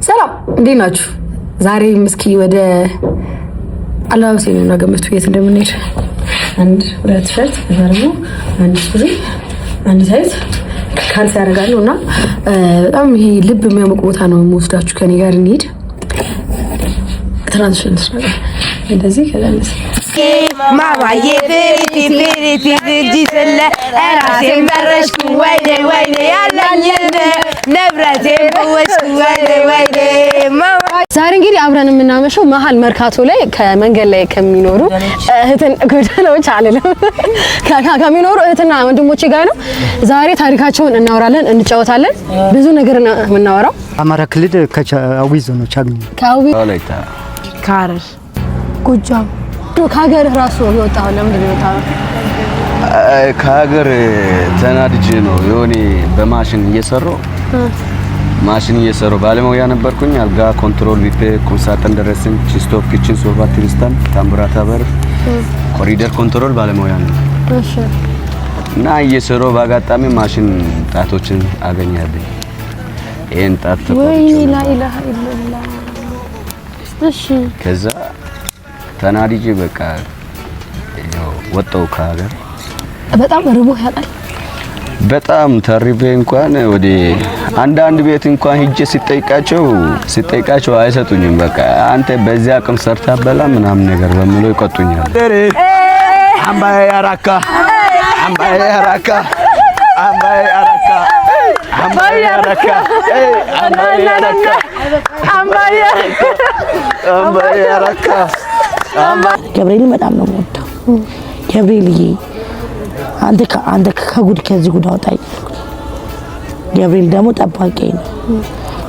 ሰላም እንዴት ናችሁ? ዛሬ ምስኪ ወደ አላውስ ነው ገምቱ የት እንደምንሄድ አንድ ሁለት ሸርት ተፈርሞ አንድ ሱሪ አንድ ሳይዝ ካልስ ያደርጋሉና በጣም ይሄ ልብ የሚያሞቅ ቦታ ነው የምወስዳችሁ ከኔ ጋር እንሂድ ትራንስሽን ስራ እንደዚህ ከዛንስ ማማዬ ፊሪቲ ዲስለ ራሴ መረሽኩ ወይኔ ያለኝ ነብረቴ ወሽኩ ወይኔ ዛሬ እንግዲህ አብረን የምናመሸው መሃል መርካቶ ላይ ከመንገድ ላይ ከሚኖሩ እህትን ጎዳናዎች አለለም ከሚኖሩ እህትና ወንድሞቼ ጋር ነው ዛሬ ታሪካቸውን እናወራለን እንጫወታለን ብዙ ነገር ነው የምናወራው አማራ ክልል ከአዊ ዞኖች አግኝ ከአዊ ካረር ጎጃም ከሀገር ራሱ ወጣው ለምን ወጣው ከሀገር ተናድጄ ነው የሆነ በማሽን እየሰራው ባለሙያ ነበርኩኝ አልጋ ኮንትሮል ቪፒ ኮንሳተን ደረሰኝ ስቶፕ ኪችን ሶፋ ትሪስታን ታምብራታ በር ኮሪደር ኮንትሮል ባለሙያ ነው እሺ እና እየሰራው ባጋጣሚ ማሽን ጣቶችን አገኛለሁ ይሄን ጣት ወይ ላ ኢላሃ ኢላላህ እሺ ከዛ ተናድጄ በቃ ወጣው ከሀገር በጣም ርቦህ ያጣል በጣም ተርቤ እንኳን ወደ አንድ ቤት እንኳን ሂጄ ሲጠይቃቸው አይሰጡኝም በቃ አንተ በዚያ አቅም ሰርታ በላ ምናምን ነገር በሚለው ይቆጡኛል አምባዬ አራካ ገብርኤል በጣም ነው የምወደው ገብርኤልዬ አንተ ከጉድ ከዚህ ጉድ አውጣኝ ገብርኤል ደግሞ ጠባቂ ነው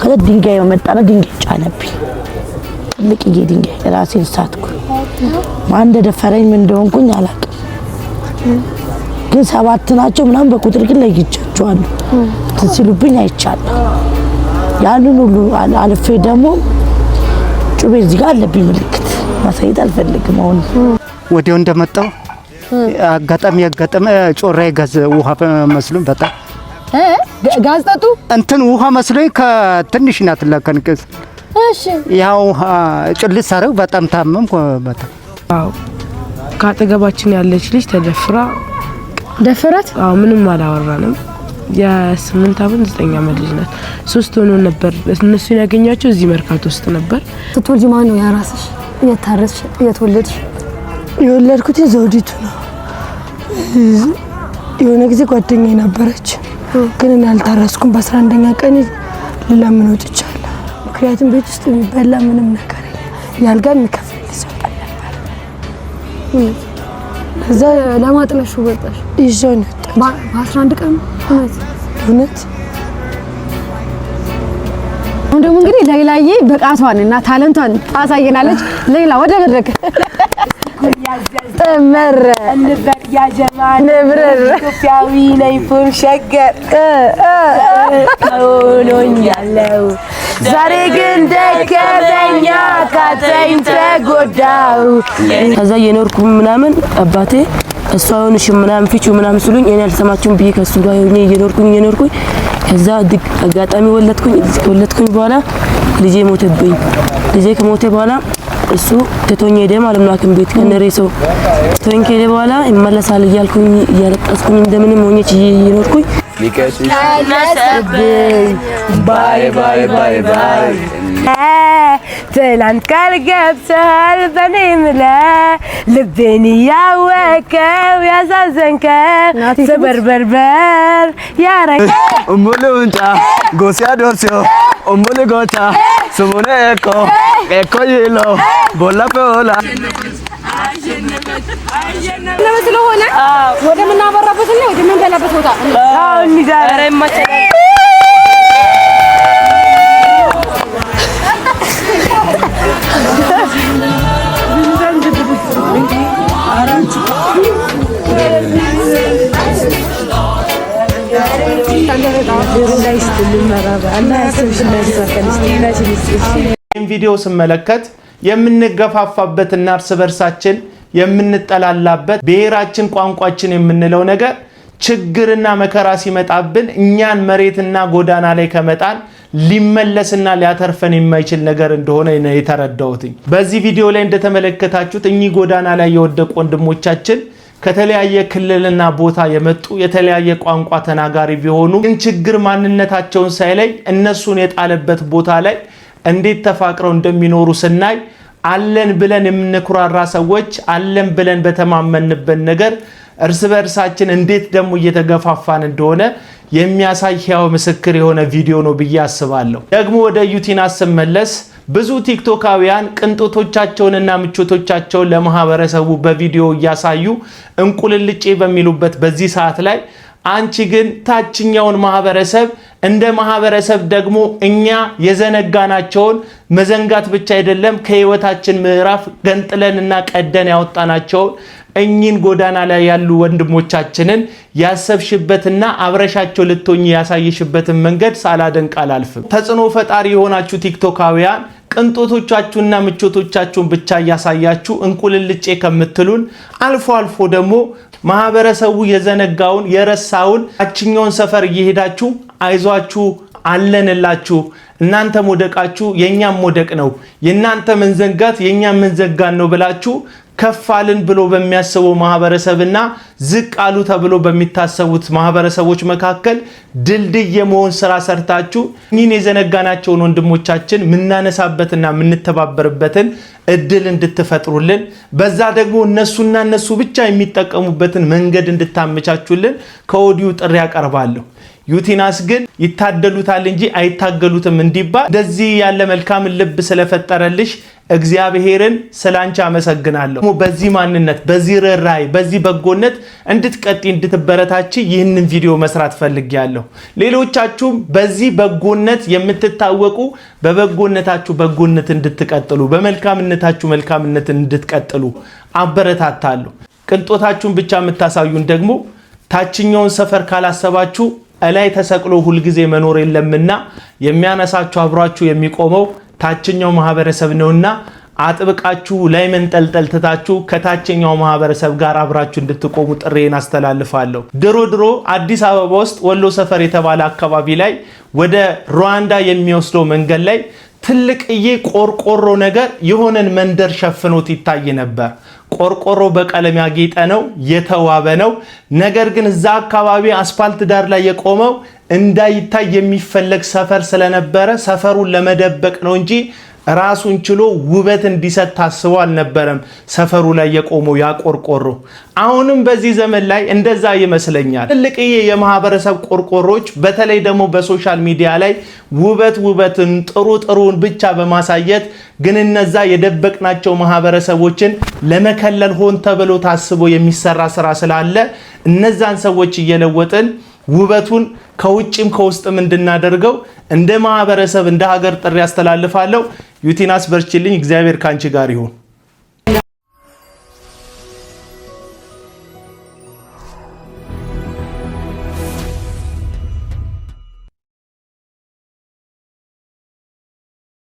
ከዛ ድንጋይ መጣና ድንጋይ ጫነብኝ ትልቅዬ ድንጋይ ራሴን ሳትኩ ማን እንደደፈረኝ ምን እንደሆንኩኝ አላውቅም ግን ሰባት ናቸው ምናምን በቁጥር ግን ለይቻቸዋለሁ ትሲሉብኝ አይቻለሁ ያንን ሁሉ አልፌ ደግሞ ጩቤ እዚህ ጋር አለብኝ ምልክት ማሳየት አልፈልግም አሁን ወዲያው እንደመጣው አጋጣሚ ጮራይ ጋዝ ውሃ መስሎኝ በጣም ጋዝ ጠጡ እንትን ውሃ መስሎኝ ከትንሽ ናት ለከንከስ እሺ ያው ጭልስ አረው በጣም ታመምኩ በጣም አው ካጠገባችን ያለች ልጅ ደፈራት ምንም አላወራንም የ8 አመት 9 አመት ልጅ ናት 3 ሆኖ ነበር እነሱ ያገኛቸው እዚህ መርካቶ ውስጥ ነበር ትቶልጂ ማን ነው ያራስሽ የታረስሽ የተወለድሽ የወለድኩት ዘውዲቱ ነው የሆነ ጊዜ ጓደኛዬ ነበረች ግን እኔ አልታረስኩም በ11ኛ ቀን ለምን ወጥቻለሁ ምክንያቱም ቤት ውስጥ የሚበላ ምንም ነገር ያልጋ የሚከፍል ሰው ነበር እዛ ለማጥለሽ ወጣሽ ይዞነት በ11 ቀን እውነት እንደውም እንግዲህ ሌላዬ በቃቷንና ታለንቷን ታሳየናለች ሌላ ወደ መድረክ ተመረ እንበር ያ ጀማል ነብረር ኢትዮጵያዊ ነኝ ፎር ሸገር ሆኖኛለው ዛሬ ግን ደከመኛ ካተኝ ተጎዳው ከዛ የኖርኩ ምናምን አባቴ እሷ ሆነሽ ምናምን ፍቹ ምናምን ስሉኝ እኔ አልሰማችሁም ቢይ ከሱ ጋር ሆኜ እየኖርኩኝ ከዛ አጋጣሚ ወለድኩኝ በኋላ ልጄ ሞተብኝ ልጄ ከሞተ በኋላ እሱ ተቶኝ ሄደ ማለት ነው አክም ቤት ከነሬሰው ተቶኝ ሄደ በኋላ ይመለሳል እያልኩኝ እያለቀስኩኝ እንደምንም ሆኜች እየኖርኩኝ ባይ ትላንት ቃል ገብተሃል በኔም ልቤን ያወከው ያሳዘንከው ሰበርበርበር ያረከ ሙሉንጫ ጎሲያ ዶርሲዮ ሙሉ ጎታ ስሙነ ኤኮ ይሎ ቦላፈላ ለምን ሆነ ወደ ምናበራበትና ወደ ምንበላበት ቦታ እንዛራ ይመጣል ይህን ቪዲዮ ስመለከት የምንገፋፋበትና እርስ በርሳችን የምንጠላላበት ብሔራችን ቋንቋችን የምንለው ነገር ችግርና መከራ ሲመጣብን እኛን መሬትና ጎዳና ላይ ከመጣን ሊመለስና ሊያተርፈን የማይችል ነገር እንደሆነ ነው የተረዳሁት። በዚህ ቪዲዮ ላይ እንደተመለከታችሁት እኚህ ጎዳና ላይ የወደቁ ወንድሞቻችን ከተለያየ ክልልና ቦታ የመጡ የተለያየ ቋንቋ ተናጋሪ ቢሆኑ ግን ችግር ማንነታቸውን ሳይለይ እነሱን የጣለበት ቦታ ላይ እንዴት ተፋቅረው እንደሚኖሩ ስናይ አለን ብለን የምንኩራራ ሰዎች አለን ብለን በተማመንበት ነገር እርስ በርሳችን እንዴት ደግሞ እየተገፋፋን እንደሆነ የሚያሳይ ሕያው ምስክር የሆነ ቪዲዮ ነው ብዬ አስባለሁ። ደግሞ ወደ ዩቲናስ ስመለስ ብዙ ቲክቶካውያን ቅንጦቶቻቸውንና ምቾቶቻቸውን ለማህበረሰቡ በቪዲዮ እያሳዩ እንቁልልጬ በሚሉበት በዚህ ሰዓት ላይ አንቺ ግን ታችኛውን ማህበረሰብ እንደ ማህበረሰብ ደግሞ እኛ የዘነጋናቸውን መዘንጋት ብቻ አይደለም ከህይወታችን ምዕራፍ ገንጥለንና ቀደን ያወጣናቸውን እኚህን ጎዳና ላይ ያሉ ወንድሞቻችንን ያሰብሽበትና አብረሻቸው ልትሆኚ ያሳይሽበትን መንገድ ሳላደንቅ አላልፍም። ተጽዕኖ ፈጣሪ የሆናችሁ ቲክቶካውያን ቅንጦቶቻችሁና ምቾቶቻችሁን ብቻ ያሳያችሁ እንቁልልጬ ከምትሉን አልፎ አልፎ ደግሞ ማህበረሰቡ የዘነጋውን የረሳውን ታችኛውን ሰፈር እየሄዳችሁ አይዟችሁ አለንላችሁ እናንተ ሞደቃችሁ የኛም ሞደቅ ነው የናንተ መንዘንጋት የኛም መንዘጋን ነው ብላችሁ ከፋልን ብሎ በሚያስበው ማህበረሰብና ዝቅ አሉ ተብሎ በሚታሰቡት ማህበረሰቦች መካከል ድልድይ የመሆን ስራ ሰርታችሁ እኚህን የዘነጋናቸውን ወንድሞቻችን ምናነሳበትና ምንተባበርበትን እድል እንድትፈጥሩልን በዛ ደግሞ እነሱና እነሱ ብቻ የሚጠቀሙበትን መንገድ እንድታመቻቹልን ከወዲሁ ጥሪ ያቀርባለሁ። ዩቲናስ ግን ይታደሉታል እንጂ አይታገሉትም እንዲባል እንደዚህ ያለ መልካም ልብ ስለፈጠረልሽ እግዚአብሔርን ስላንቺ አመሰግናለሁ። በዚህ ማንነት በዚህ ርህራሄ በዚህ በጎነት እንድትቀጥ እንድትበረታቺ ይህንን ቪዲዮ መስራት ፈልጌያለሁ። ሌሎቻችሁም በዚህ በጎነት የምትታወቁ በበጎነታችሁ በጎነት እንድትቀጥሉ በመልካምነታችሁ መልካምነትን እንድትቀጥሉ አበረታታለሁ። ቅንጦታችሁን ብቻ የምታሳዩን ደግሞ ታችኛውን ሰፈር ካላሰባችሁ እላይ ተሰቅሎ ሁሉ ጊዜ መኖር የለምና የሚያነሳችሁ አብራችሁ የሚቆመው ታችኛው ማህበረሰብ ነውና አጥብቃችሁ ላይ መንጠልጠል ትታችሁ ከታችኛው ማህበረሰብ ጋር አብራችሁ እንድትቆሙ ጥሬን አስተላልፋለሁ። ድሮ አዲስ አበባ ውስጥ ወሎ ሰፈር የተባለ አካባቢ ላይ ወደ ሩዋንዳ የሚወስደው መንገድ ላይ ትልቅዬ ቆርቆሮ ነገር የሆነን መንደር ሸፍኖት ይታይ ነበር። ቆርቆሮ በቀለም ያጌጠ ነው የተዋበ ነው። ነገር ግን እዛ አካባቢ አስፋልት ዳር ላይ የቆመው እንዳይታይ የሚፈለግ ሰፈር ስለነበረ ሰፈሩን ለመደበቅ ነው እንጂ ራሱን ችሎ ውበት እንዲሰጥ ታስቦ አልነበረም ሰፈሩ ላይ የቆመው ያ ቆርቆሮ። አሁንም በዚህ ዘመን ላይ እንደዛ ይመስለኛል። ትልቅዬ የማህበረሰብ ቆርቆሮች በተለይ ደግሞ በሶሻል ሚዲያ ላይ ውበትን ጥሩን ብቻ በማሳየት ግን እነዛ የደበቅናቸው ማህበረሰቦችን ለመከለል ሆን ተብሎ ታስቦ የሚሰራ ስራ ስላለ እነዛን ሰዎች እየለወጥን ውበቱን ከውጭም ከውስጥም እንድናደርገው እንደ ማህበረሰብ እንደ ሀገር ጥሪ ያስተላልፋለሁ። ዩቲናስ በርቺልኝ። እግዚአብሔር ካንቺ ጋር ይሁን።